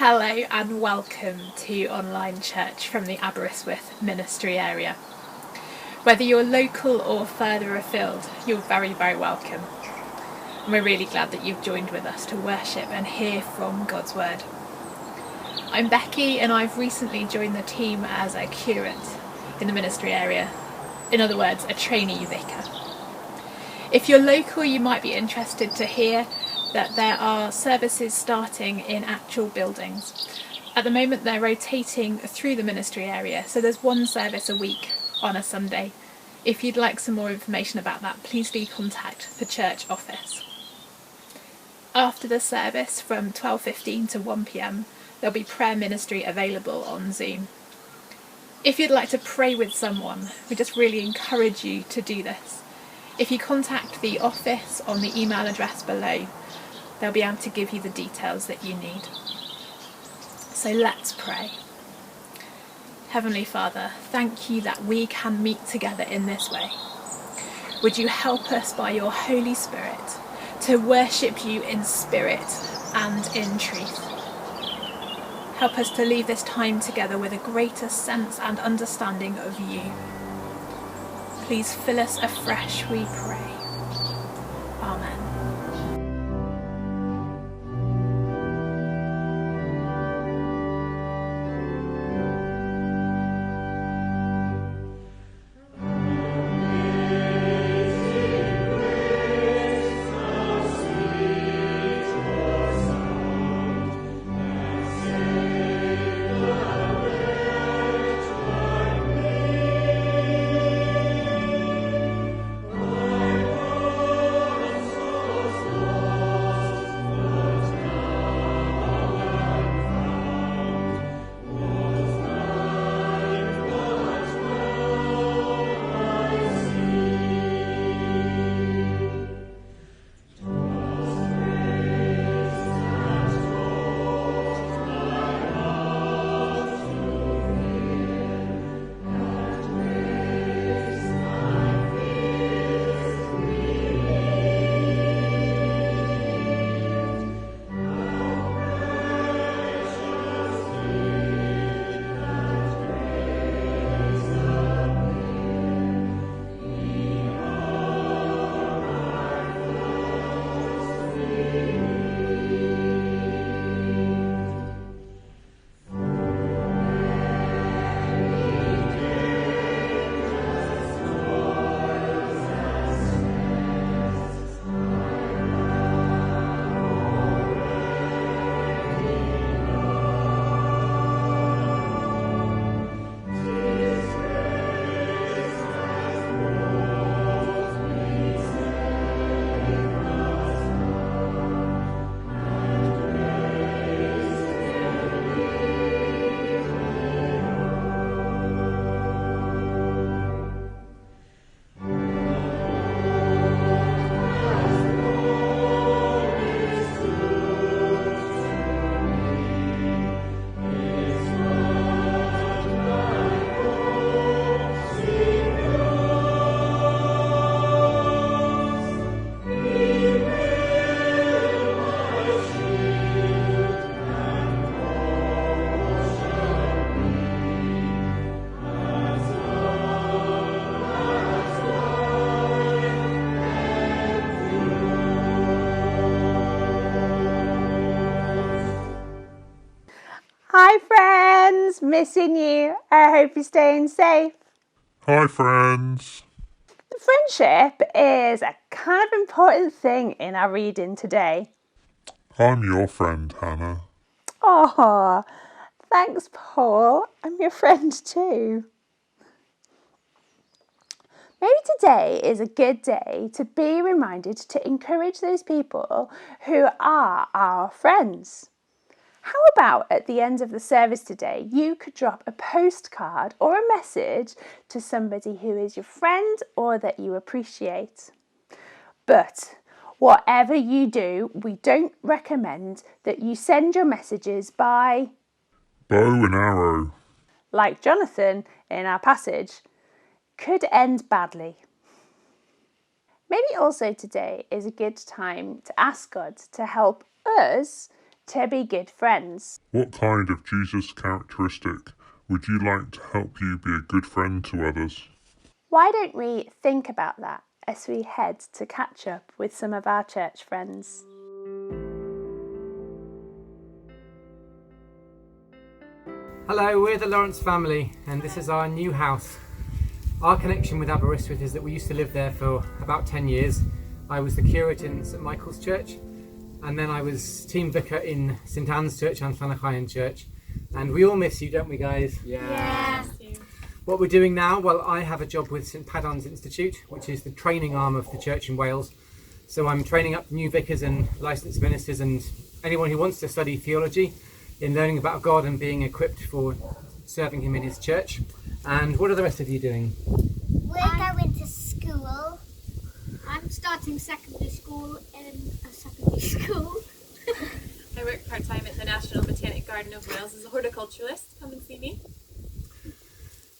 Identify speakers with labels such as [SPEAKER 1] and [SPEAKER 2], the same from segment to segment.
[SPEAKER 1] Hello and welcome to online church from the Aberystwyth Ministry Area. Whether you're local or further afield, you're very, very welcome. And we're really glad that you've joined with us to worship and hear from God's Word. I'm Becky and I've recently joined the team as a curate in the ministry area. In other words, a trainee vicar. If you're local, you might be interested to hear that there are services starting in actual buildings. At the moment they're rotating through the ministry area, so there's one service a week on a Sunday. If you'd like some more information about that, please do contact the church office. After the service from 12:15 to 1 p.m, there'll be prayer ministry available on Zoom. If you'd like to pray with someone, we just really encourage you to do this. If you contact the office on the email address below, they'll be able to give you the details that you need. So let's pray. Heavenly Father, thank you that we can meet together in this way. Would you help us by your Holy Spirit to worship you in spirit and in truth? Help us to leave this time together with a greater sense and understanding of you. Please fill us afresh, we pray. Amen.
[SPEAKER 2] Hi friends, missing you. I hope you're staying safe.
[SPEAKER 3] Hi friends.
[SPEAKER 2] Friendship is a kind of important thing in our reading today.
[SPEAKER 3] I'm your friend, Hannah.
[SPEAKER 2] Oh, thanks Paul. I'm your friend too. Maybe today is a good day to be reminded to encourage those people who are our friends. How about at the end of the service today, you could drop a postcard or a message to somebody who is your friend or that you appreciate. But whatever you do, we don't recommend that you send your messages by
[SPEAKER 3] Bow and arrow.
[SPEAKER 2] Like Jonathan in our passage, could end badly. Maybe also today is a good time to ask God to help us to be good friends.
[SPEAKER 3] What kind of Jesus characteristic would you like to help you be a good friend to others?
[SPEAKER 2] Why don't we think about that as we head to catch up with some of our church friends?
[SPEAKER 4] Hello, we're the Lawrence family and this is our new house. Our connection with Aberystwyth is that we used to live there for about 10 years. I was the curate in St Michael's Church and then I was team vicar in St Anne's Church and Llanfyllin Church. And we all miss you, don't we guys?
[SPEAKER 1] Yeah.
[SPEAKER 4] What we're doing now, well, I have a job with St Padon's Institute, which is the training arm of the church in Wales. So I'm training up new vicars and licensed ministers and anyone who wants to study theology in learning about God and being equipped for serving him in his church. And what are the rest of you doing?
[SPEAKER 5] We're going to school.
[SPEAKER 6] I'm starting secondary school in a secondary school.
[SPEAKER 1] I work part-time at the National Botanic Garden of Wales as a horticulturalist. Come and see me.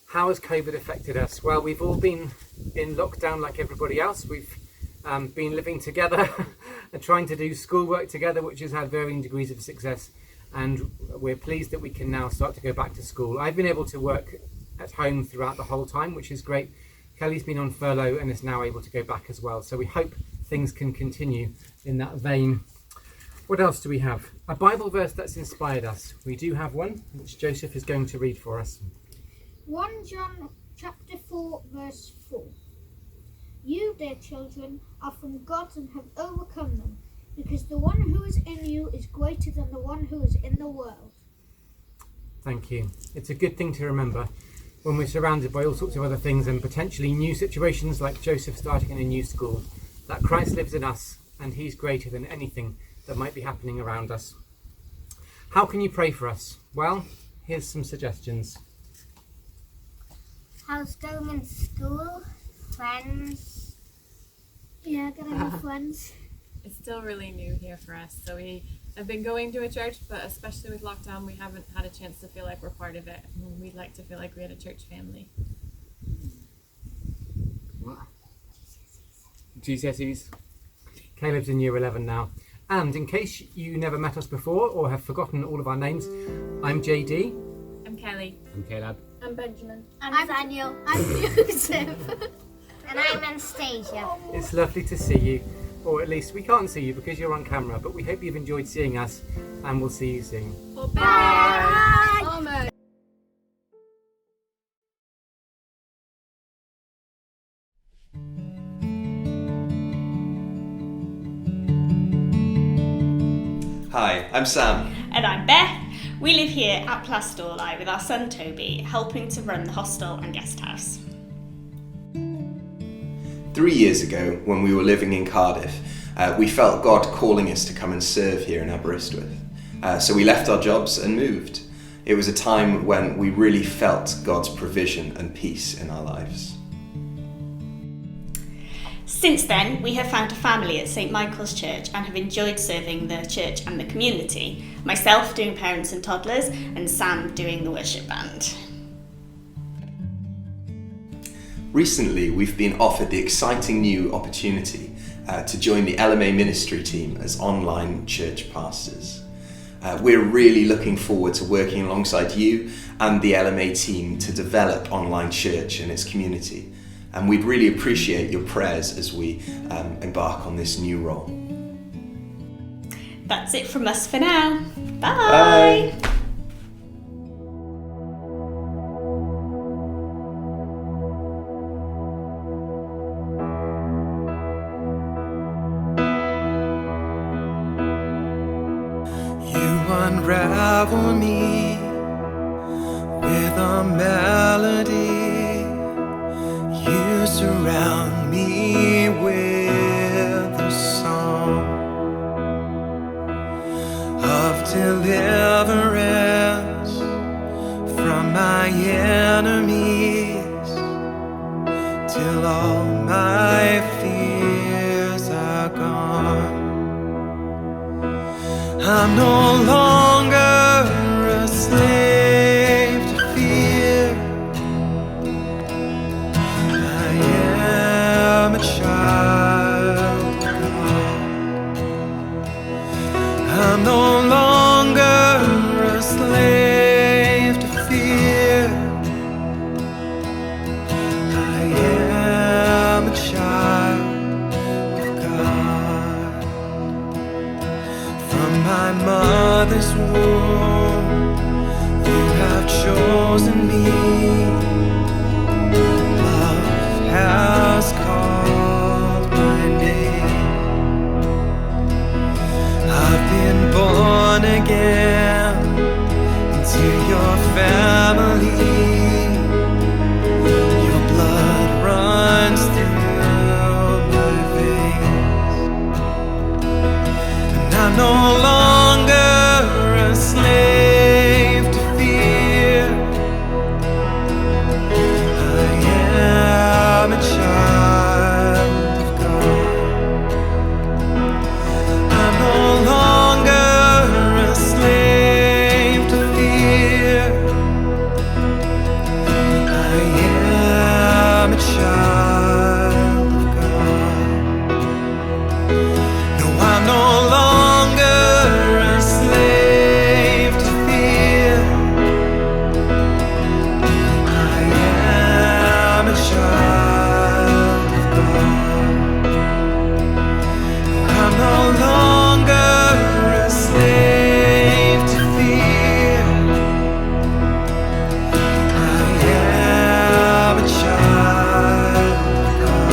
[SPEAKER 4] How has COVID affected us? Well, we've all been in lockdown like everybody else. We've been living together and trying to do schoolwork together, which has had varying degrees of success. And we're pleased that we can now start to go back to school. I've been able to work at home throughout the whole time, which is great. Kelly's been on furlough and is now able to go back as well. So we hope things can continue in that vein. What else do we have? A Bible verse that's inspired us. We do have one, which Joseph is going to read for us.
[SPEAKER 6] 1 John chapter 4 verse 4. You, dear children, are from God and have overcome them, because the one who is in you is greater than the one who is in the world.
[SPEAKER 4] Thank you. It's a good thing to remember when we're surrounded by all sorts of other things and potentially new situations like Joseph starting in a new school, that Christ lives in us and he's greater than anything that might be happening around us. How can you pray for us? Well, here's some suggestions.
[SPEAKER 5] How's going in school? Friends?
[SPEAKER 6] Yeah, gonna have friends.
[SPEAKER 1] It's still really new here for us, so we have been going to a church, but especially with lockdown we haven't had a chance to feel like we're part of it. We'd like to feel like we had a church family.
[SPEAKER 4] What? GCSEs. Caleb's in year 11 now. And in case you never met us before or have forgotten all of our names, I'm JD.
[SPEAKER 1] I'm Kelly.
[SPEAKER 4] I'm Caleb.
[SPEAKER 6] I'm Benjamin.
[SPEAKER 5] I'm Daniel.
[SPEAKER 6] I'm Yusuf.
[SPEAKER 5] And I'm Anastasia.
[SPEAKER 4] It's lovely to see you, or at least we can't see you because you're on camera, but we hope you've enjoyed seeing us and we'll see you soon.
[SPEAKER 1] Bye.
[SPEAKER 6] Amen.
[SPEAKER 7] Hi, I'm Sam.
[SPEAKER 8] And I'm Beth. We live here at Plastorli with our son Toby, helping to run the hostel and guest house.
[SPEAKER 7] 3 years ago, when we were living in Cardiff, we felt God calling us to come and serve here in Aberystwyth. So we left our jobs and moved. It was a time when we really felt God's provision and peace in our lives.
[SPEAKER 8] Since then, we have found a family at St Michael's Church and have enjoyed serving the church and the community. Myself doing parents and toddlers, and Sam doing the worship band.
[SPEAKER 7] Recently, we've been offered the exciting new opportunity to join the LMA ministry team as online church pastors. We're really looking forward to working alongside you and the LMA team to develop online church and its community. And we'd really appreciate your prayers as we embark on this new role.
[SPEAKER 8] That's it from us for now. Bye!
[SPEAKER 7] Bye.
[SPEAKER 9] Unravel me with a melody. You surround me with a song of deliverance from my enemies, till all my fears are gone. I'm no longer a slave to fear. I am a child of God. I'm no longer child of God. I'm no longer a slave to fear. I am a child of God.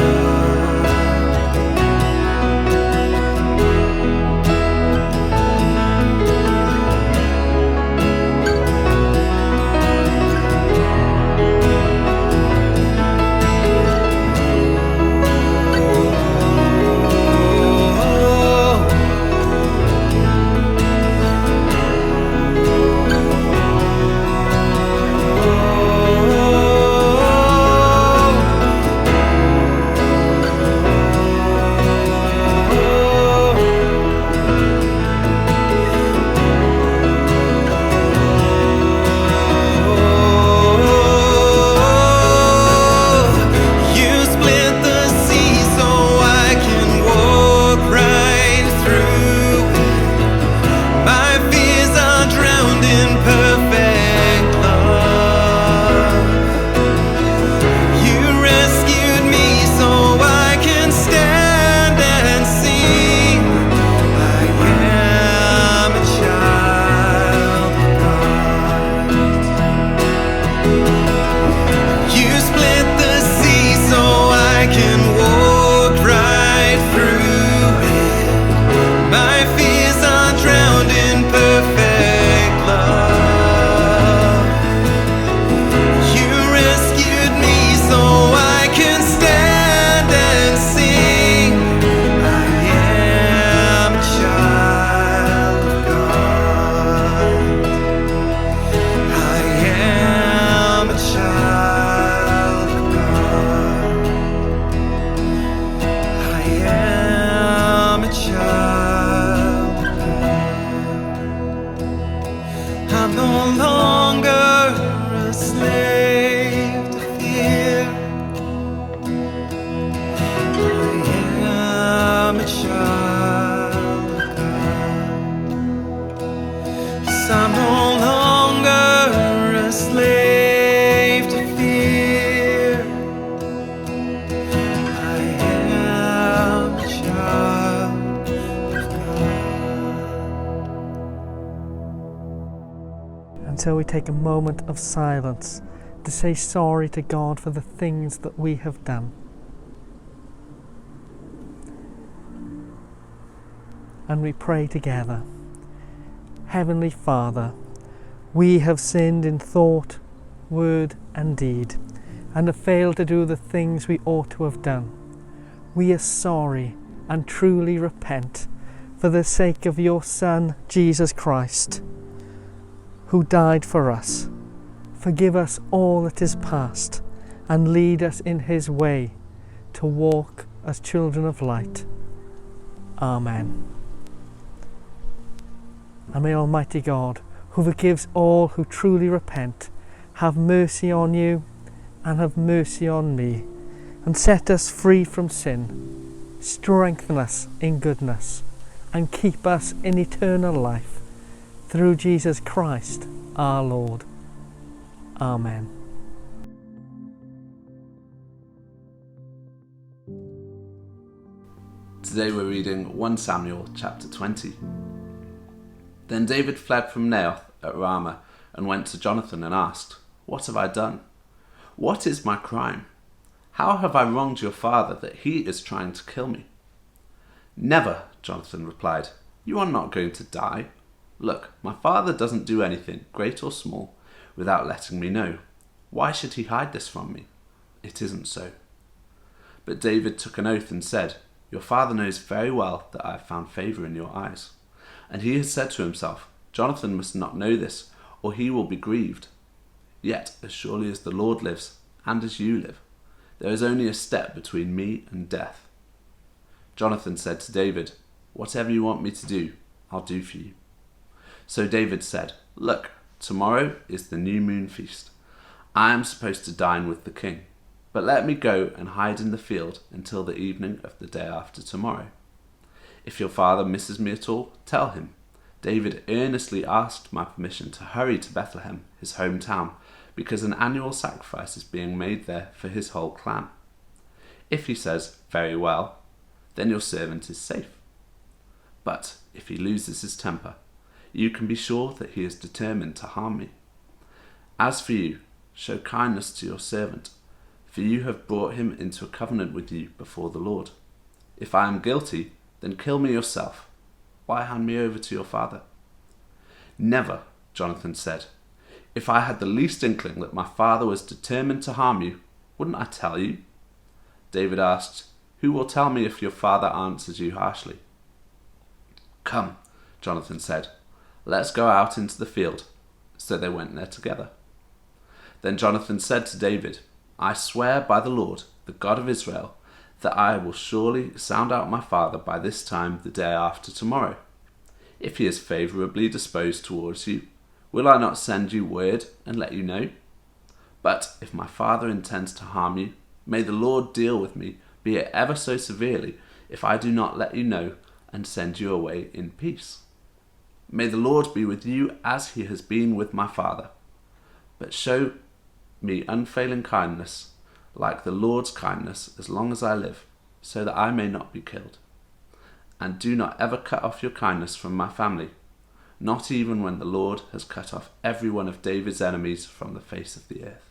[SPEAKER 9] You split the sea so I can walk right through it. My fears are drowned in perfect love. You rescued me so I can stand and sing. I am a child of God. You split the sea so I can walk right through it. My fears are drowned in perfect love. You rescued me so I can stand and sing. I am a child of God. I am a child of God. I am a child of God. I'm no longer a slave to fear. I am a child of God. 'Cause I'm no longer a slave to fear. I am a child of God.
[SPEAKER 10] And so we take a moment of silence to say sorry to God for the things that we have done. And we pray together. Heavenly Father, we have sinned in thought, word and deed, and have failed to do the things we ought to have done. We are sorry and truly repent for the sake of your Son, Jesus Christ, who died for us. Forgive us all that is past and lead us in his way to walk as children of light. Amen. And may Almighty God, who forgives all who truly repent, have mercy on you and have mercy on me, and set us free from sin, strengthen us in goodness, and keep us in eternal life, through Jesus Christ our Lord. Amen.
[SPEAKER 11] Today we're reading 1 Samuel chapter 20. Then David fled from Naioth at Ramah and went to Jonathan and asked, "What have I done? What is my crime? How have I wronged your father that he is trying to kill me?" "Never," Jonathan replied. "You are not going to die. Look, my father doesn't do anything, great or small, without letting me know. Why should he hide this from me? It isn't so." But David took an oath and said, "Your father knows very well that I have found favour in your eyes." And he has said to himself, "Jonathan must not know this, or he will be grieved. Yet, as surely as the Lord lives, and as you live, there is only a step between me and death." Jonathan said to David, "Whatever you want me to do, I'll do for you." So David said, "Look, tomorrow is the new moon feast. I am supposed to dine with the king, but let me go and hide in the field until the evening of the day after tomorrow. If your father misses me at all, tell him, David earnestly asked my permission to hurry to Bethlehem, his hometown, because an annual sacrifice is being made there for his whole clan. If he says, 'Very well,' then your servant is safe. But if he loses his temper, you can be sure that he is determined to harm me. As for you, show kindness to your servant, for you have brought him into a covenant with you before the Lord. If I am guilty, then kill me yourself. Why hand me over to your father?" "Never," Jonathan said. "If I had the least inkling that my father was determined to harm you, wouldn't I tell you?" David asked, "Who will tell me if your father answers you harshly?" "Come," Jonathan said, "let's go out into the field." So they went there together. Then Jonathan said to David, "I swear by the Lord, the God of Israel, that I will surely sound out my father by this time the day after tomorrow. If he is favourably disposed towards you, will I not send you word and let you know? But if my father intends to harm you, may the Lord deal with me, be it ever so severely, if I do not let you know and send you away in peace. May the Lord be with you as he has been with my father. But show me unfailing kindness, like the Lord's kindness, as long as I live, so that I may not be killed. And do not ever cut off your kindness from my family, not even when the Lord has cut off every one of David's enemies from the face of the earth."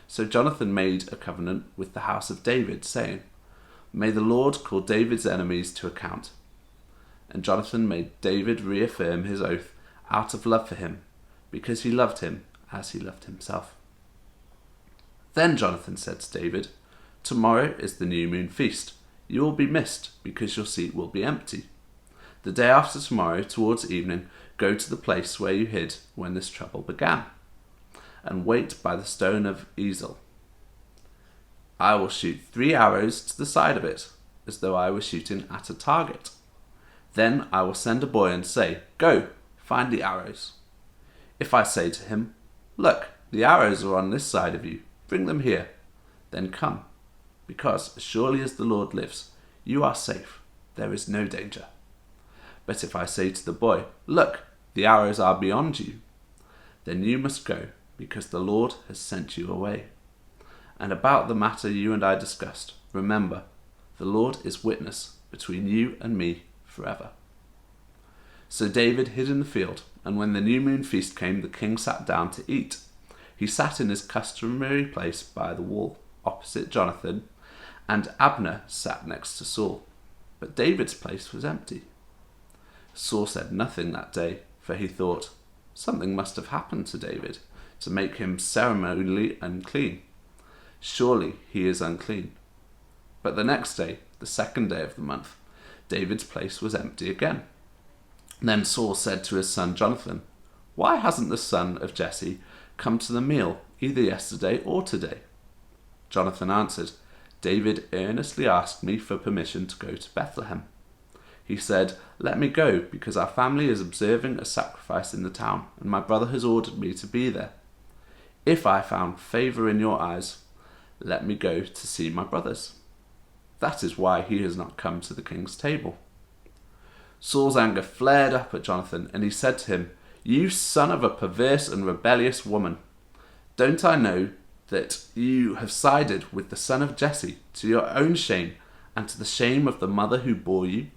[SPEAKER 11] So Jonathan made a covenant with the house of David, saying, "May the Lord call David's enemies to account." And Jonathan made David reaffirm his oath out of love for him, because he loved him as he loved himself. Then Jonathan said to David, "Tomorrow is the new moon feast. You will be missed, because your seat will be empty. The day after tomorrow, towards evening, go to the place where you hid when this trouble began, and wait by the stone of Ezel. I will shoot 3 arrows to the side of it, as though I were shooting at a target. Then I will send a boy and say, 'Go, find the arrows.' If I say to him, 'Look, the arrows are on this side of you, bring them here,' then come, because as surely as the Lord lives, you are safe, there is no danger. But if I say to the boy, 'Look, the arrows are beyond you,' then you must go, because the Lord has sent you away. And about the matter you and I discussed, remember, the Lord is witness between you and me forever." So David hid in the field, and when the new moon feast came, the king sat down to eat. He sat in his customary place by the wall, opposite Jonathan, and Abner sat next to Saul. But David's place was empty. Saul said nothing that day, for he thought, "Something must have happened to David to make him ceremonially unclean. Surely he is unclean." But the next day, the second day of the month, David's place was empty again. Then Saul said to his son Jonathan, "Why hasn't the son of Jesse come to the meal, either yesterday or today?" Jonathan answered, "David earnestly asked me for permission to go to Bethlehem. He said, 'Let me go, because our family is observing a sacrifice in the town, and my brother has ordered me to be there. If I found favour in your eyes, let me go to see my brothers. That is why he has not come to the king's table.' Saul's anger flared up at Jonathan, and he said to him, 'You son of a perverse and rebellious woman, don't I know that you have sided with the son of Jesse to your own shame and to the shame of the mother who bore you?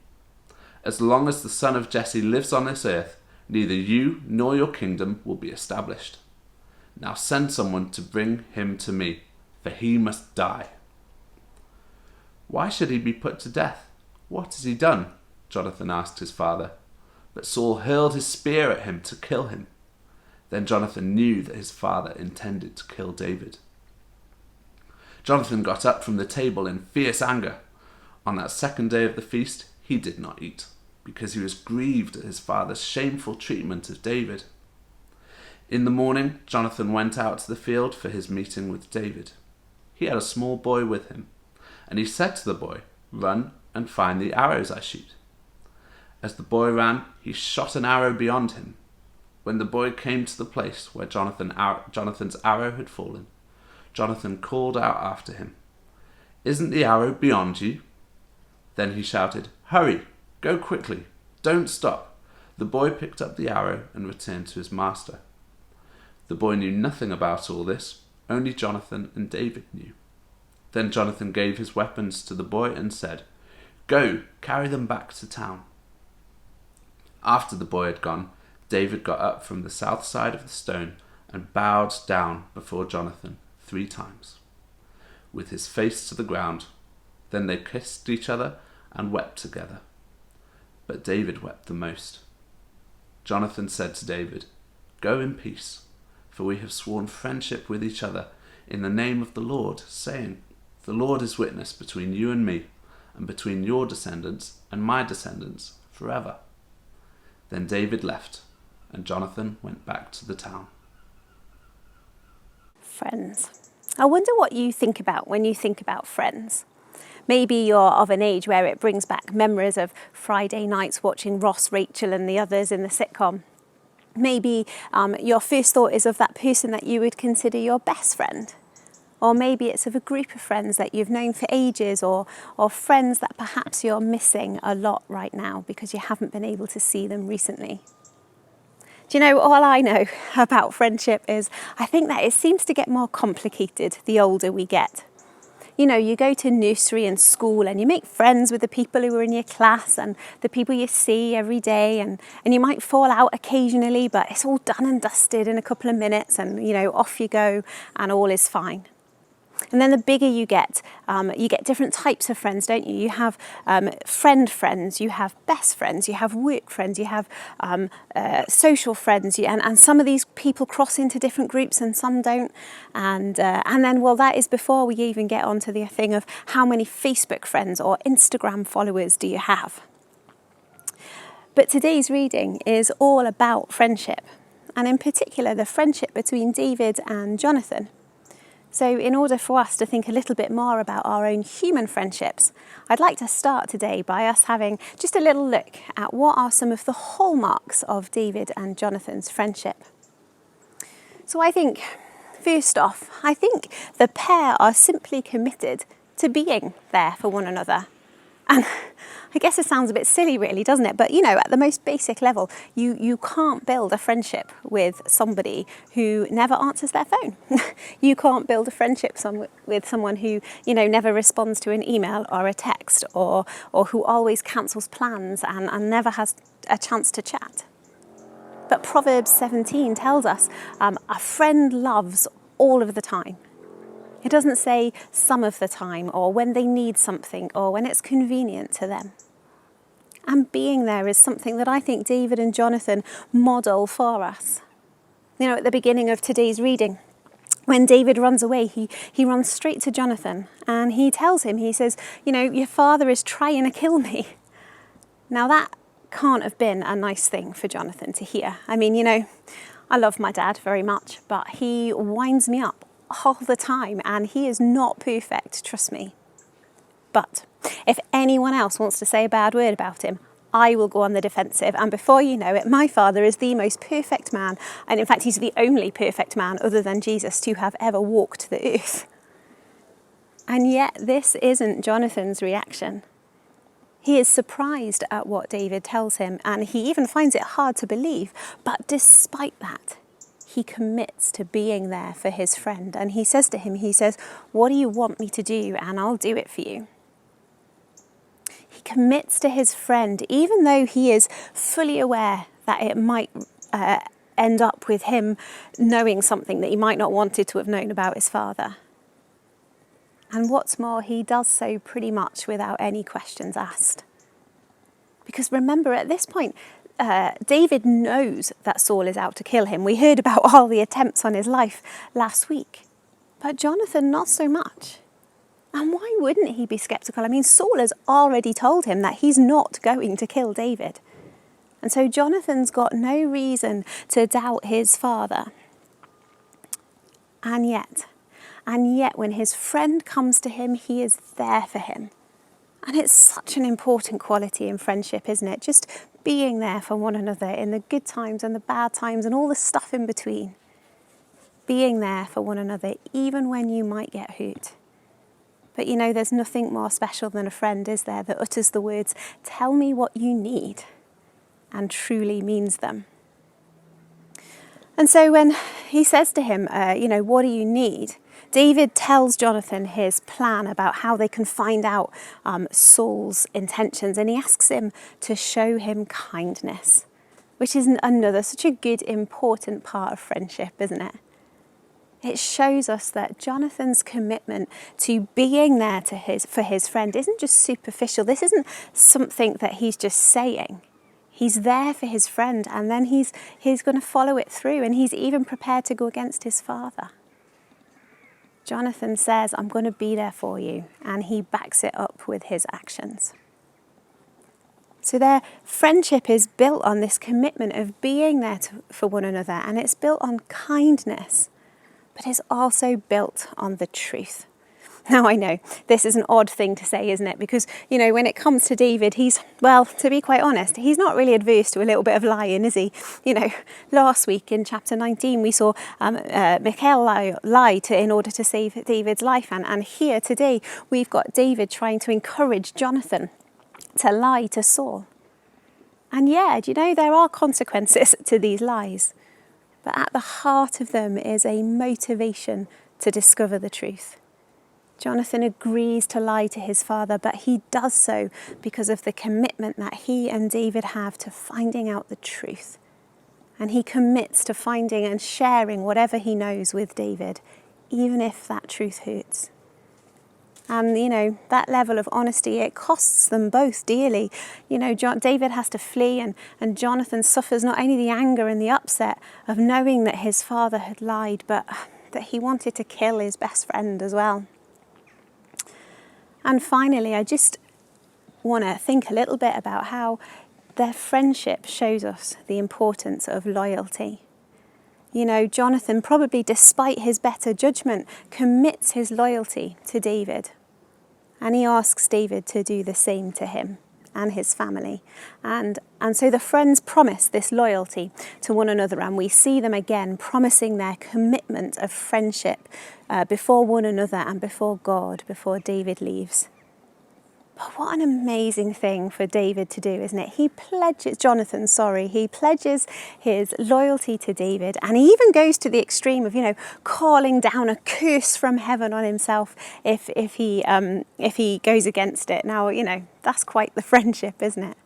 [SPEAKER 11] As long as the son of Jesse lives on this earth, neither you nor your kingdom will be established. Now send someone to bring him to me, for he must die.' 'Why should he be put to death? What has he done?' Jonathan asked his father. But Saul hurled his spear at him to kill him. Then Jonathan knew that his father intended to kill David. Jonathan got up from the table in fierce anger. On that second day of the feast, he did not eat, because he was grieved at his father's shameful treatment of David. In the morning, Jonathan went out to the field for his meeting with David. He had a small boy with him, and he said to the boy, 'Run and find the arrows I shoot.' As the boy ran, he shot an arrow beyond him. When the boy came to the place where Jonathan's arrow had fallen, Jonathan called out after him, 'Isn't the arrow beyond you?' Then he shouted, 'Hurry, go quickly, don't stop.' The boy picked up the arrow and returned to his master. The boy knew nothing about all this, only Jonathan and David knew. Then Jonathan gave his weapons to the boy and said, "Go, carry them back to town." After the boy had gone, David got up from the south side of the stone and bowed down before Jonathan 3 times, with his face to the ground. Then they kissed each other and wept together. But David wept the most. Jonathan said to David, "Go in peace, for we have sworn friendship with each other in the name of the Lord, saying, 'The Lord is witness between you and me, and between your descendants and my descendants forever.'" Then David left, and Jonathan went back to the town.
[SPEAKER 2] Friends. I wonder what you think about when you think about friends. Maybe you're of an age where it brings back memories of Friday nights watching Ross, Rachel and the others in the sitcom. Maybe your first thought is of that person that you would consider your best friend. Or maybe it's of a group of friends that you've known for ages, or friends that perhaps you're missing a lot right now because you haven't been able to see them recently. Do you know, all I know about friendship is I think that it seems to get more complicated the older we get. You know, you go to nursery and school and you make friends with the people who are in your class and the people you see every day, and you might fall out occasionally, but it's all done and dusted in a couple of minutes and, you know, off you go and all is fine. And then the bigger you get different types of friends, don't you? You have friends, you have best friends, you have work friends, you have social friends, and some of these people cross into different groups and some don't. And then, well, that is before we even get onto the thing of how many Facebook friends or Instagram followers do you have. But today's reading is all about friendship, and in particular the friendship between David and Jonathan. So in order for us to think a little bit more about our own human friendships, I'd like to start today by us having just a little look at what are some of the hallmarks of David and Jonathan's friendship. So I think, first off, I think the pair are simply committed to being there for one another. And I guess it sounds a bit silly really, doesn't it? But you know, at the most basic level, you can't build a friendship with somebody who never answers their phone. You can't build a friendship with someone who, you know, never responds to an email or a text, or who always cancels plans and never has a chance to chat. But Proverbs 17 tells us a friend loves all of the time. It doesn't say some of the time, or when they need something, or when it's convenient to them. And being there is something that I think David and Jonathan model for us. You know, at the beginning of today's reading, when David runs away, he runs straight to Jonathan and he tells him, he says, you know, your father is trying to kill me. Now that can't have been a nice thing for Jonathan to hear. I mean, you know, I love my dad very much, but he winds me up all the time and he is not perfect, trust me. But if anyone else wants to say a bad word about him, I will go on the defensive, and before you know it, my father is the most perfect man, and in fact he's the only perfect man other than Jesus to have ever walked the earth. And yet this isn't Jonathan's reaction. He is surprised at what David tells him, and he even finds it hard to believe, but despite that, he commits to being there for his friend. And he says to him, he says, what do you want me to do? And I'll do it for you. He commits to his friend, even though he is fully aware that it might end up with him knowing something that he might not wanted to have known about his father. And what's more, he does so pretty much without any questions asked. Because remember, at this point, David knows that Saul is out to kill him. We heard about all the attempts on his life last week. But Jonathan, not so much. And why wouldn't he be sceptical? I mean, Saul has already told him that he's not going to kill David. And so Jonathan's got no reason to doubt his father. And yet when his friend comes to him, he is there for him. And it's such an important quality in friendship, isn't it? Just being there for one another in the good times and the bad times and all the stuff in between. Being there for one another, even when you might get hurt. But you know, there's nothing more special than a friend, is there, that utters the words, tell me what you need, and truly means them. And so when he says to him, what do you need? David tells Jonathan his plan about how they can find out Saul's intentions, and he asks him to show him kindness, which is another such a good, important part of friendship, isn't it? It shows us that Jonathan's commitment to being there for his friend isn't just superficial. This isn't something that he's just saying. He's there for his friend, and then he's going to follow it through, and he's even prepared to go against his father. Jonathan says, I'm going to be there for you, and he backs it up with his actions. So their friendship is built on this commitment of being there for one another, and it's built on kindness, but it's also built on the truth. Now, I know this is an odd thing to say, isn't it? Because, when it comes to David, to be quite honest, he's not really adverse to a little bit of lying, is he? Last week in chapter 19, we saw Michal lie in order to save David's life. And here today, we've got David trying to encourage Jonathan to lie to Saul. And there are consequences to these lies. But at the heart of them is a motivation to discover the truth. Jonathan agrees to lie to his father, but he does so because of the commitment that he and David have to finding out the truth. And he commits to finding and sharing whatever he knows with David, even if that truth hurts. And, that level of honesty, it costs them both dearly. David has to flee, and Jonathan suffers not only the anger and the upset of knowing that his father had lied, but that he wanted to kill his best friend as well. And finally, I just want to think a little bit about how their friendship shows us the importance of loyalty. Jonathan, probably despite his better judgment, commits his loyalty to David. And he asks David to do the same to him and his family. And so the friends promise this loyalty to one another, and we see them again promising their commitment of friendship before one another and before God, before David leaves. But what an amazing thing for David to do, isn't it? He pledges his loyalty to David, and he even goes to the extreme of, calling down a curse from heaven on himself if he goes against it. Now, that's quite the friendship, isn't it?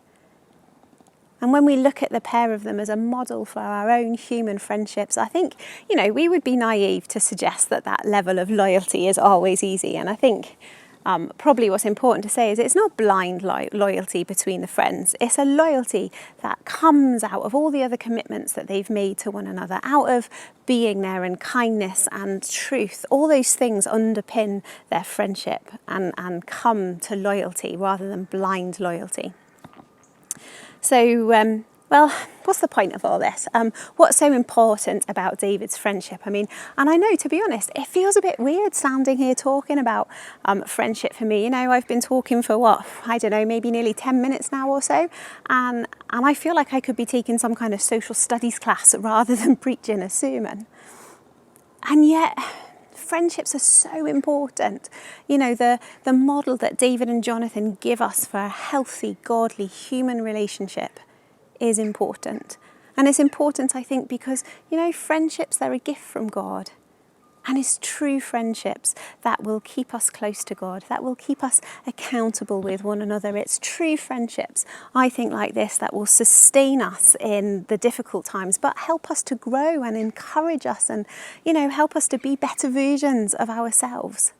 [SPEAKER 2] And when we look at the pair of them as a model for our own human friendships, I think, we would be naive to suggest that level of loyalty is always easy. And I think probably what's important to say is it's not blind loyalty between the friends. It's a loyalty that comes out of all the other commitments that they've made to one another, out of being there and kindness and truth. All those things underpin their friendship and come to loyalty rather than blind loyalty. So, what's the point of all this? What's so important about David's friendship? And I know, to be honest, it feels a bit weird standing here talking about friendship for me. I've been talking for maybe nearly 10 minutes now or so. And I feel like I could be taking some kind of social studies class rather than preaching a sermon. And yet, friendships are so important. The model that David and Jonathan give us for a healthy, godly, human relationship is important. And it's important, I think, because, friendships, they're a gift from God. And it's true friendships that will keep us close to God, that will keep us accountable with one another. It's true friendships, I think, like this, that will sustain us in the difficult times, but help us to grow and encourage us and, help us to be better versions of ourselves.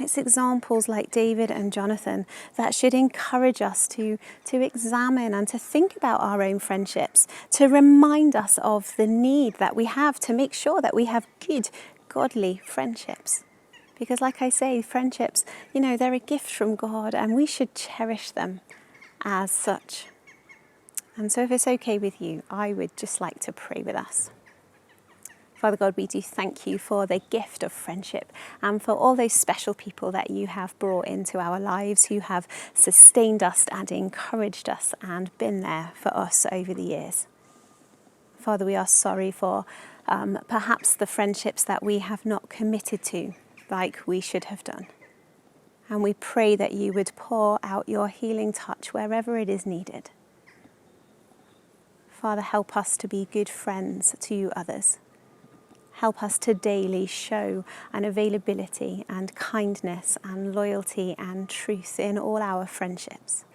[SPEAKER 2] It's examples like David and Jonathan that should encourage us to examine and to think about our own friendships, to remind us of the need that we have to make sure that we have good, godly friendships. Because like I say, friendships, they're a gift from God, and we should cherish them as such. And so if it's okay with you, I would just like to pray with us. Father God, we do thank you for the gift of friendship and for all those special people that you have brought into our lives who have sustained us and encouraged us and been there for us over the years. Father, we are sorry for perhaps the friendships that we have not committed to like we should have done. And we pray that you would pour out your healing touch wherever it is needed. Father, help us to be good friends to others. Help us to daily show an availability and kindness and loyalty and truth in all our friendships.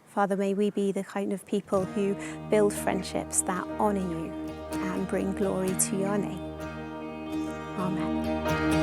[SPEAKER 2] Father, may we be the kind of people who build friendships that honour you and bring glory to your name. Amen.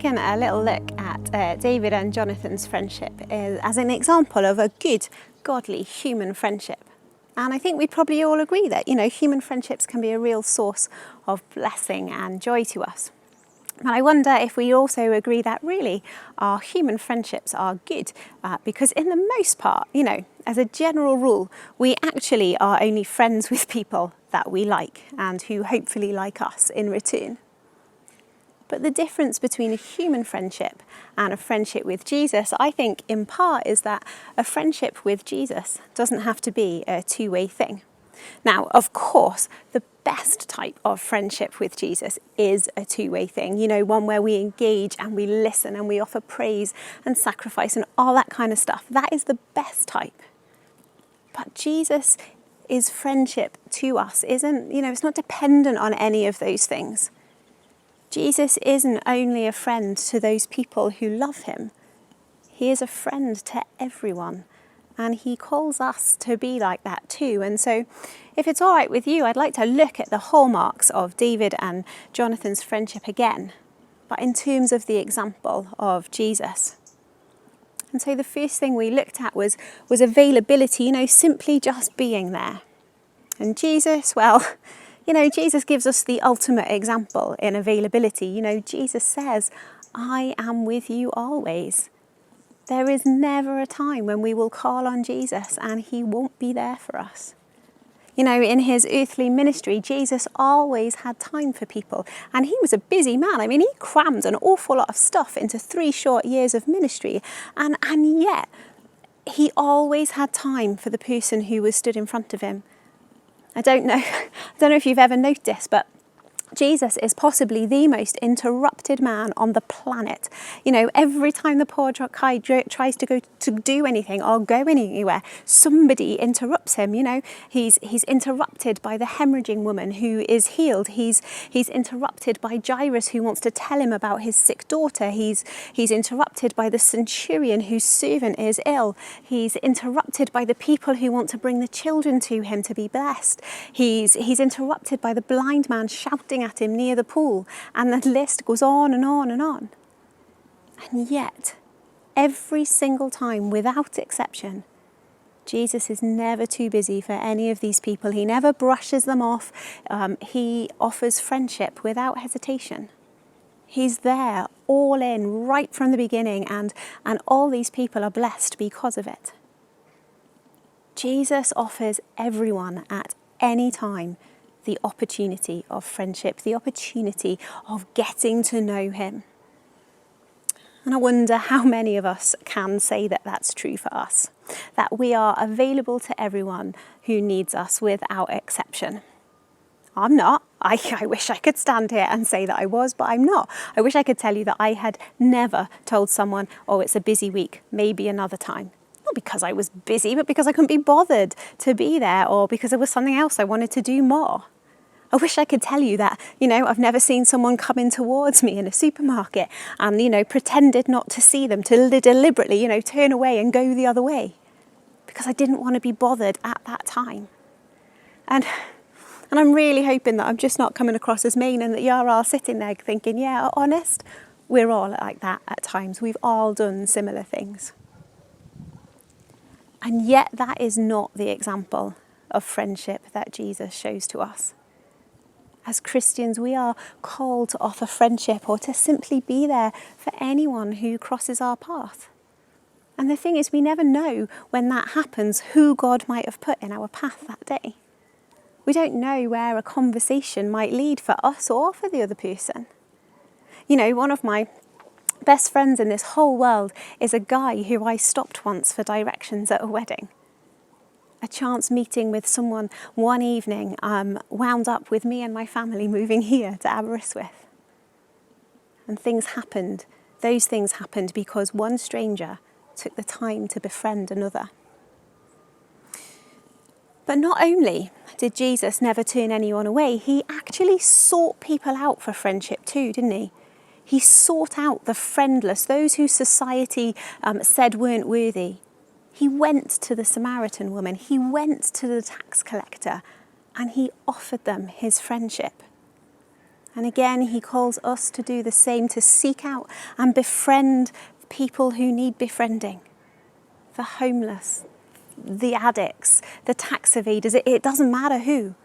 [SPEAKER 2] taken a little look at David and Jonathan's friendship as an example of a good, godly human friendship. And I think we'd probably all agree that, human friendships can be a real source of blessing and joy to us. But I wonder if we also agree that really our human friendships are good, because in the most part, as a general rule, we actually are only friends with people that we like and who hopefully like us in return. But the difference between a human friendship and a friendship with Jesus, I think, in part, is that a friendship with Jesus doesn't have to be a two-way thing. Now, of course, the best type of friendship with Jesus is a two-way thing, one where we engage and we listen and we offer praise and sacrifice and all that kind of stuff. That is the best type. But Jesus' friendship to us isn't, it's not dependent on any of those things. Jesus isn't only a friend to those people who love him. He is a friend to everyone. And he calls us to be like that too. And so if it's all right with you, I'd like to look at the hallmarks of David and Jonathan's friendship again, but in terms of the example of Jesus. And so the first thing we looked at was availability, simply just being there. And Jesus, Jesus gives us the ultimate example in availability. Jesus says, "I am with you always." There is never a time when we will call on Jesus and he won't be there for us. In his earthly ministry, Jesus always had time for people, and he was a busy man. He crammed an awful lot of stuff into 3 short years of ministry, and yet he always had time for the person who was stood in front of him. I don't know if you've ever noticed, but Jesus is possibly the most interrupted man on the planet. Every time the poor guy tries to go to do anything or go anywhere, somebody interrupts him. He's interrupted by the hemorrhaging woman who is healed. He's interrupted by Jairus, who wants to tell him about his sick daughter. He's interrupted by the centurion whose servant is ill. He's interrupted by the people who want to bring the children to him to be blessed. He's interrupted by the blind man shouting at him near the pool, and the list goes on and on and on. And yet, every single time, without exception, Jesus is never too busy for any of these people. He never brushes them off. He offers friendship without hesitation. He's there, all in, right from the beginning, and all these people are blessed because of it. Jesus offers everyone at any time the opportunity of friendship, the opportunity of getting to know him. And I wonder how many of us can say that that's true for us, that we are available to everyone who needs us without exception. I'm not. I wish I could stand here and say that I was, but I'm not. I wish I could tell you that I had never told someone, "Oh, it's a busy week, maybe another time." Not because I was busy, but because I couldn't be bothered to be there, or because there was something else I wanted to do more. I wish I could tell you that, I've never seen someone come in towards me in a supermarket and, pretended not to see them, to deliberately, turn away and go the other way, because I didn't want to be bothered at that time. And I'm really hoping that I'm just not coming across as mean, and that you're all sitting there thinking, yeah, honest, we're all like that at times. We've all done similar things. And yet that is not the example of friendship that Jesus shows to us. As Christians, we are called to offer friendship, or to simply be there for anyone who crosses our path. And the thing is, we never know when that happens who God might have put in our path that day. We don't know where a conversation might lead for us or for the other person. One of my best friends in this whole world is a guy who I stopped once for directions at a wedding. A chance meeting with someone one evening wound up with me and my family moving here to Aberystwyth. And things happened. Those things happened because one stranger took the time to befriend another. But not only did Jesus never turn anyone away, he actually sought people out for friendship too, didn't he? He sought out the friendless, those who society said weren't worthy. He went to the Samaritan woman, he went to the tax collector, and he offered them his friendship. And again, he calls us to do the same, to seek out and befriend people who need befriending. The homeless, the addicts, the tax evaders, it doesn't matter who.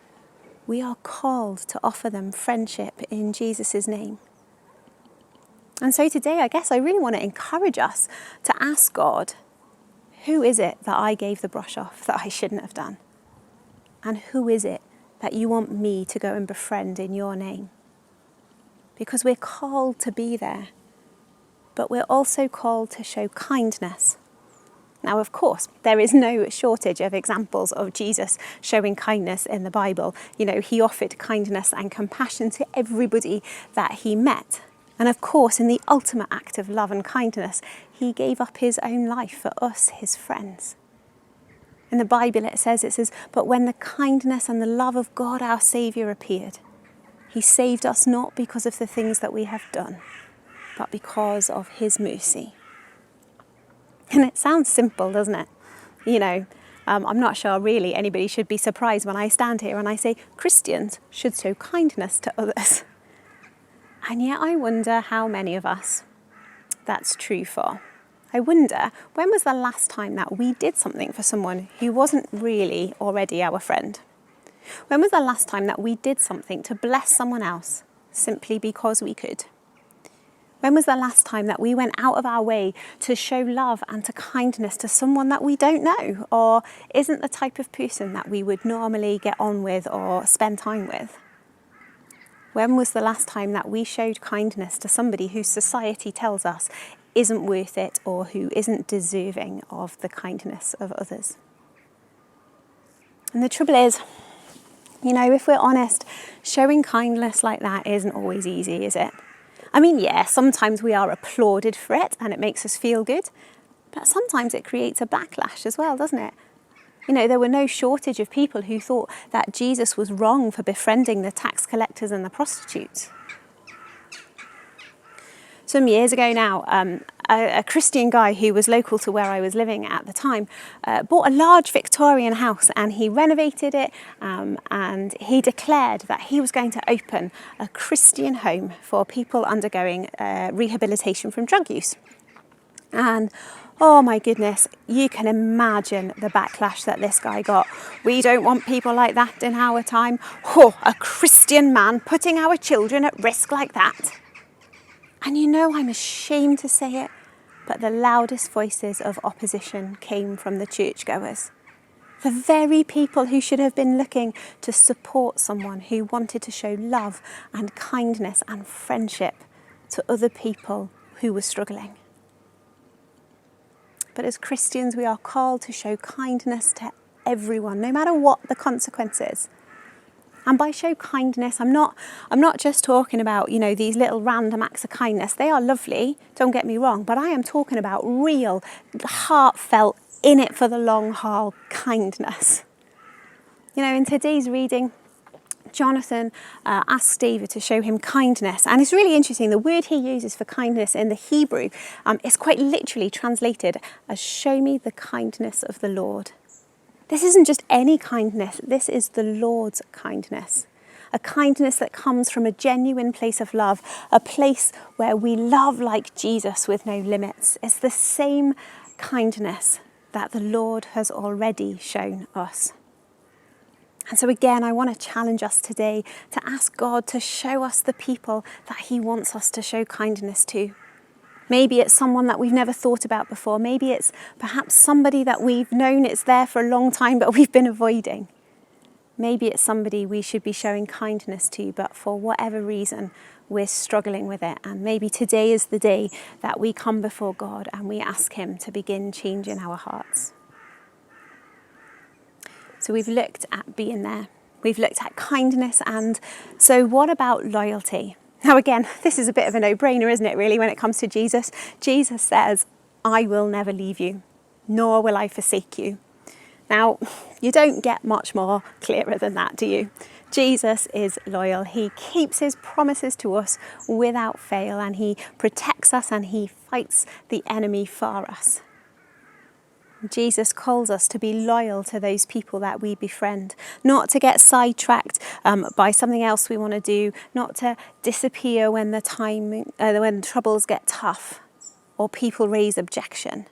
[SPEAKER 2] We are called to offer them friendship in Jesus' name. And so today, I guess I really want to encourage us to ask God, who is it that I gave the brush off that I shouldn't have done? And who is it that you want me to go and befriend in your name? Because we're called to be there, but we're also called to show kindness. Now, of course, there is no shortage of examples of Jesus showing kindness in the Bible. You know, he offered kindness and compassion to everybody that he met. And of course, in the ultimate act of love and kindness, he gave up his own life for us, his friends. In the Bible it says, but when the kindness and the love of God our Saviour appeared, he saved us not because of the things that we have done, but because of his mercy. And it sounds simple, doesn't it? You know, I'm not sure really anybody should be surprised when I stand here and I say Christians should show kindness to others. And yet I wonder how many of us that's true for. I wonder, when was the last time that we did something for someone who wasn't really already our friend? When was the last time that we did something to bless someone else simply because we could? When was the last time that we went out of our way to show love and to kindness to someone that we don't know or isn't the type of person that we would normally get on with or spend time with? When was the last time that we showed kindness to somebody whose society tells us isn't worth it or who isn't deserving of the kindness of others? And the trouble is, you know, if we're honest, showing kindness like that isn't always easy, is it? I mean, yeah, sometimes we are applauded for it and it makes us feel good, but sometimes it creates a backlash as well, doesn't it? You know, there were no shortage of people who thought that Jesus was wrong for befriending the tax collectors and the prostitutes. Some years ago now, a Christian guy who was local to where I was living at the time bought a large Victorian house and he renovated it and he declared that he was going to open a Christian home for people undergoing rehabilitation from drug use. And oh my goodness, you can imagine the backlash that this guy got. We don't want people like that in our time. Oh, a Christian man putting our children at risk like that. And you know, I'm ashamed to say it, but the loudest voices of opposition came from the churchgoers. The very people who should have been looking to support someone who wanted to show love and kindness and friendship to other people who were struggling. But as Christians, we are called to show kindness to everyone, no matter what the consequences. And by show kindness, I'm not just talking about, you know, these little random acts of kindness. They are lovely, don't get me wrong, but I am talking about real, heartfelt, in it for the long haul kindness. You know, in today's reading, Jonathan asks David to show him kindness. And it's really interesting, the word he uses for kindness in the Hebrew is quite literally translated as show me the kindness of the Lord. This isn't just any kindness, this is the Lord's kindness. A kindness that comes from a genuine place of love, a place where we love like Jesus with no limits. It's the same kindness that the Lord has already shown us. And so again, I want to challenge us today to ask God to show us the people that he wants us to show kindness to. Maybe it's someone that we've never thought about before. Maybe it's perhaps somebody that we've known it's there for a long time, but we've been avoiding. Maybe it's somebody we should be showing kindness to, but for whatever reason, we're struggling with it. And maybe today is the day that we come before God and we ask him to begin changing our hearts. So we've looked at being there. We've looked at kindness. And so what about loyalty? Now again, this is a bit of a no-brainer, isn't it, really, when it comes to Jesus? Jesus says, I will never leave you, nor will I forsake you. Now, you don't get much more clearer than that, do you? Jesus is loyal. He keeps his promises to us without fail, and he protects us and he fights the enemy for us. Jesus calls us to be loyal to those people that we befriend, not to get sidetracked by something else we want to do, not to disappear when when troubles get tough or people raise objection.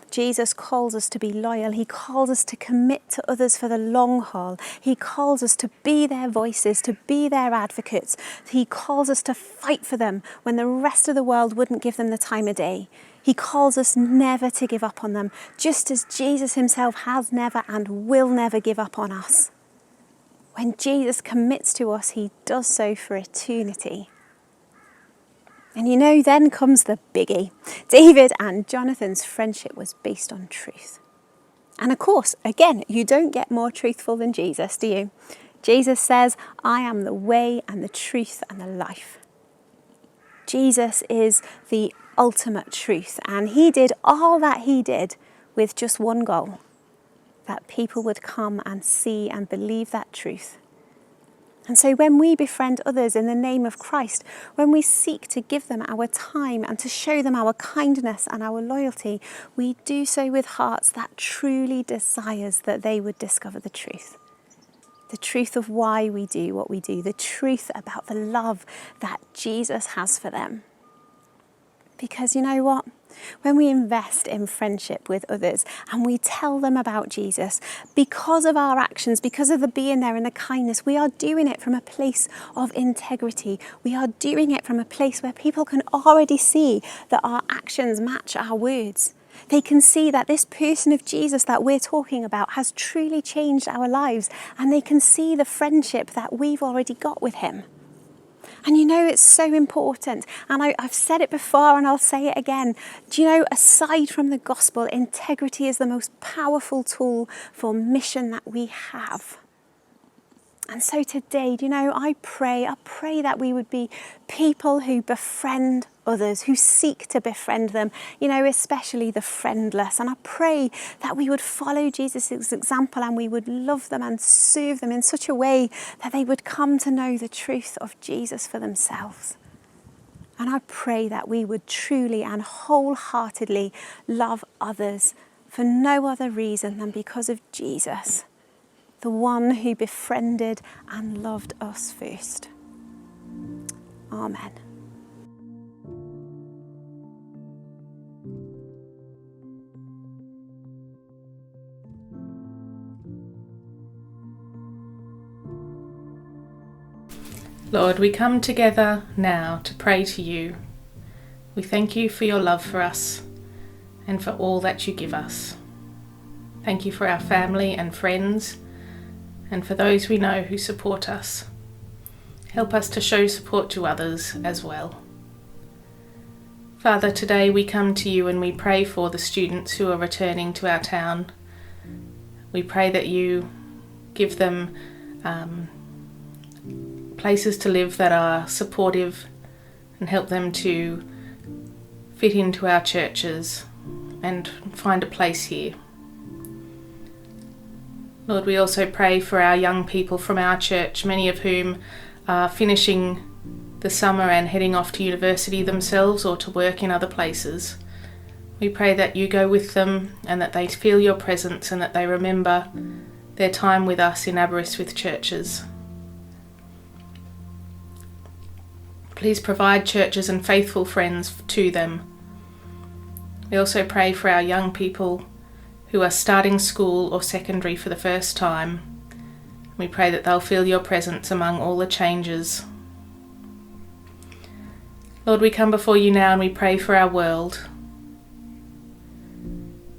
[SPEAKER 2] Jesus calls us to be loyal. He calls us to commit to others for the long haul. He calls us to be their voices, to be their advocates. He calls us to fight for them when the rest of the world wouldn't give them the time of day. He calls us never to give up on them, just as Jesus himself has never and will never give up on us. When Jesus commits to us, he does so for eternity. And then comes the biggie. David and Jonathan's friendship was based on truth. And of course, again, you don't get more truthful than Jesus, do you? Jesus says, I am the way and the truth and the life. Jesus is the ultimate truth, and he did all that he did with just one goal, that people would come and see and believe that truth. And so when we befriend others in the name of Christ, when we seek to give them our time and to show them our kindness and our loyalty, we do so with hearts that truly desires that they would discover the truth. The truth of why we do what we do, the truth about the love that Jesus has for them. Because you know what? When we invest in friendship with others and we tell them about Jesus, because of our actions, because of the being there and the kindness, we are doing it from a place of integrity. We are doing it from a place where people can already see that our actions match our words. They can see that this person of Jesus that we're talking about has truly changed our lives, and they can see the friendship that we've already got with him. And it's so important. And I've said it before and I'll say it again. Do you know, aside from the gospel, integrity is the most powerful tool for mission that we have. And so today, I pray that we would be people who befriend others, who seek to befriend them, especially the friendless. And I pray that we would follow Jesus' example and we would love them and serve them in such a way that they would come to know the truth of Jesus for themselves. And I pray that we would truly and wholeheartedly love others for no other reason than because of Jesus, the one who befriended and loved us first. Amen.
[SPEAKER 1] Lord, we come together now to pray to you. We thank you for your love for us and for all that you give us. Thank you for our family and friends, and for those we know who support us. Help us to show support to others as well. Father, today we come to you and we pray for the students who are returning to our town. We pray that you give them places to live that are supportive and help them to fit into our churches and find a place here. Lord, we also pray for our young people from our church, many of whom are finishing the summer and heading off to university themselves or to work in other places. We pray that you go with them and that they feel your presence and that they remember their time with us in Aberystwyth churches. Please provide churches and faithful friends to them. We also pray for our young people who are starting school or secondary for the first time. We pray that they'll feel your presence among all the changes. Lord, we come before you now and we pray for our world.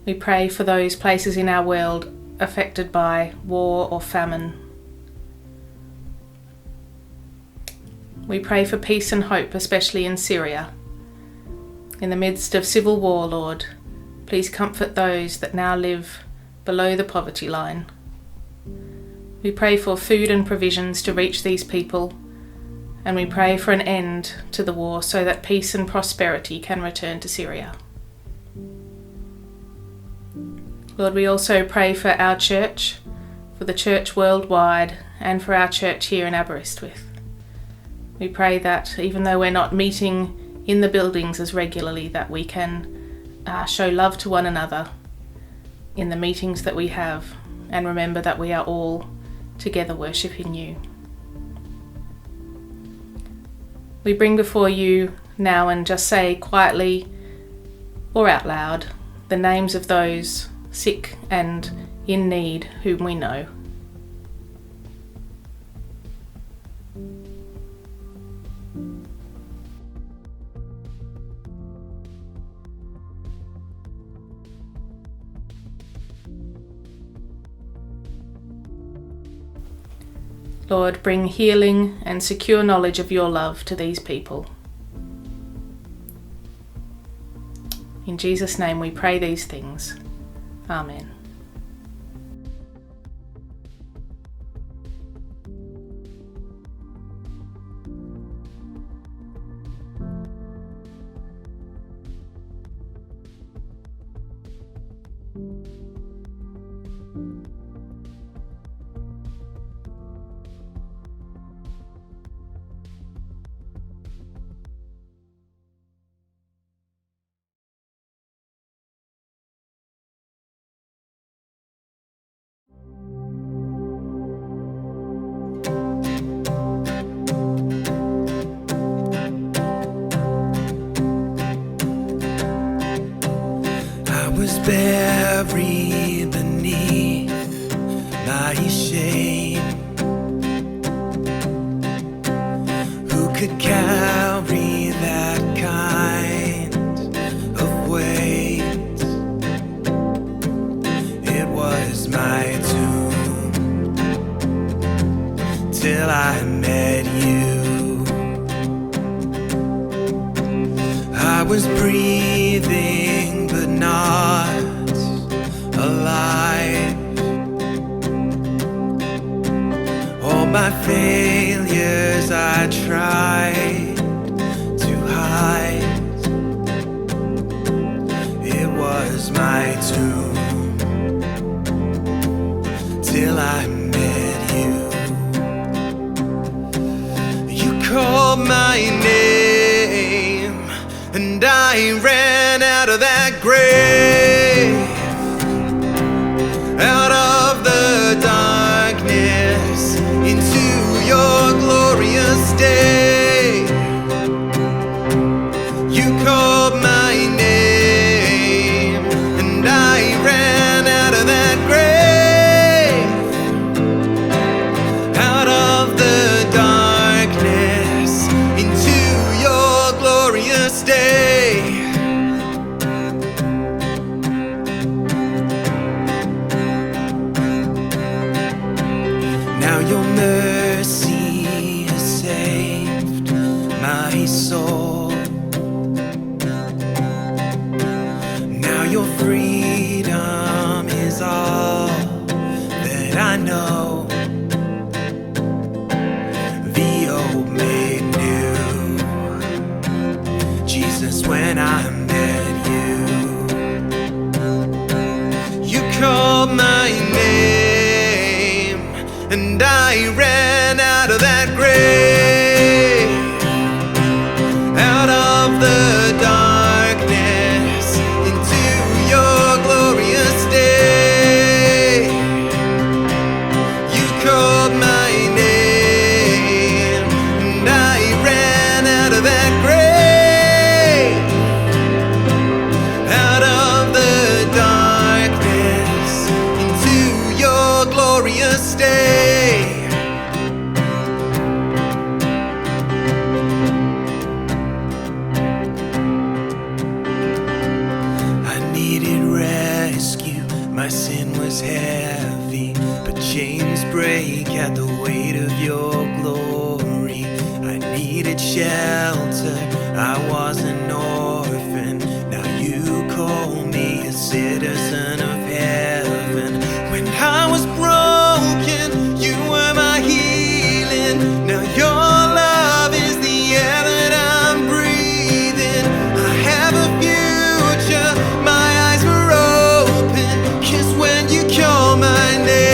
[SPEAKER 1] We pray for those places in our world affected by war or famine. We pray for peace and hope, especially in Syria. In the midst of civil war, Lord, please comfort those that now live below the poverty line. We pray for food and provisions to reach these people, and we pray for an end to the war so that peace and prosperity can return to Syria. Lord, we also pray for our church, for the church worldwide, and for our church here in Aberystwyth. We pray that even though we're not meeting in the buildings as regularly, that we can show love to one another
[SPEAKER 12] in the meetings that we have, and remember that we are all together worshipping you. We bring before you now and just say quietly or out loud the names of those sick and in need whom we know. Lord, bring healing and secure knowledge of your love to these people. In Jesus' name we pray these things. Amen.
[SPEAKER 9] Buried beneath my shame. Who could carry that kind of weight? It was my tomb till I met you. I was breathing but not alive. All my failures I tried to hide. It was my tomb till I met you. You called my name and I ran out of that grave, out of the darkness into your glorious day. You called my name and I ran out of that grave, out of the darkness into your glorious day. Your mercy has saved my soul. Now your freedom is all that I know. The old made new. Jesus, when I met you, you called my name and I ran out of that grave, out of the darkness into your glorious day. You called my name and I ran out of that grave, out of the darkness into your glorious day. My sin was heavy, but chains break at the weight of your glory. I needed shelter, I was an orphan. Now you call me a citizen of heaven. When I was broken, you were my healing. Now your love is the air that I'm breathing. I have a future, my eyes were open. 'Cause when you call my name,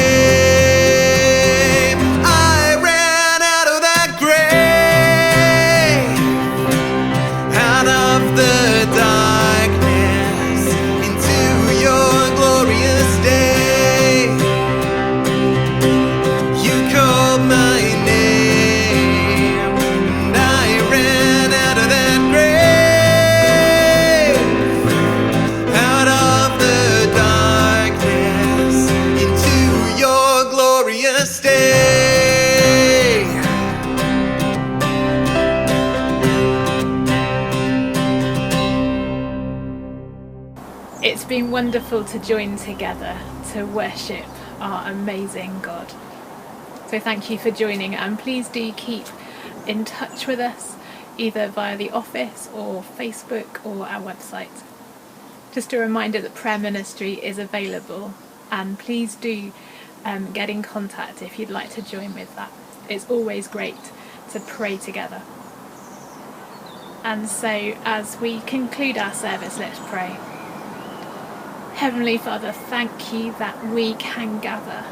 [SPEAKER 9] I ran out of that grave, out of the darkness into your stay.
[SPEAKER 1] It's been wonderful to join together to worship our amazing God. So thank you for joining, and please do keep in touch with us either via the office or Facebook or our website. Just a reminder that prayer ministry is available, and please do get in contact if you'd like to join with that. It's always great to pray together. And so as we conclude our service, let's pray. Heavenly Father, thank you that we can gather,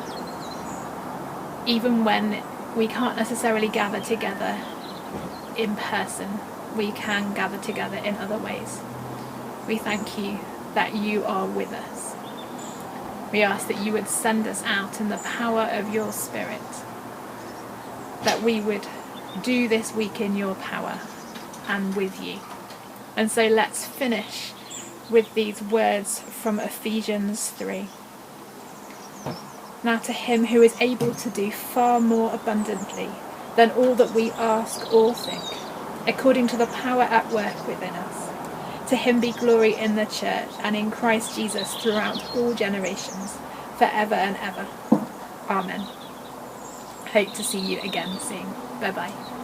[SPEAKER 1] even when we can't necessarily gather together in person, we can gather together in other ways. We thank you that you are with us. We ask that you would send us out in the power of your Spirit, that we would do this week in your power and with you. And so let's finish with these words from Ephesians 3. Now to him who is able to do far more abundantly than all that we ask or think, according to the power at work within us, to him be glory in the church and in Christ Jesus throughout all generations, forever and ever. Amen. Hope to see you again soon. Bye bye.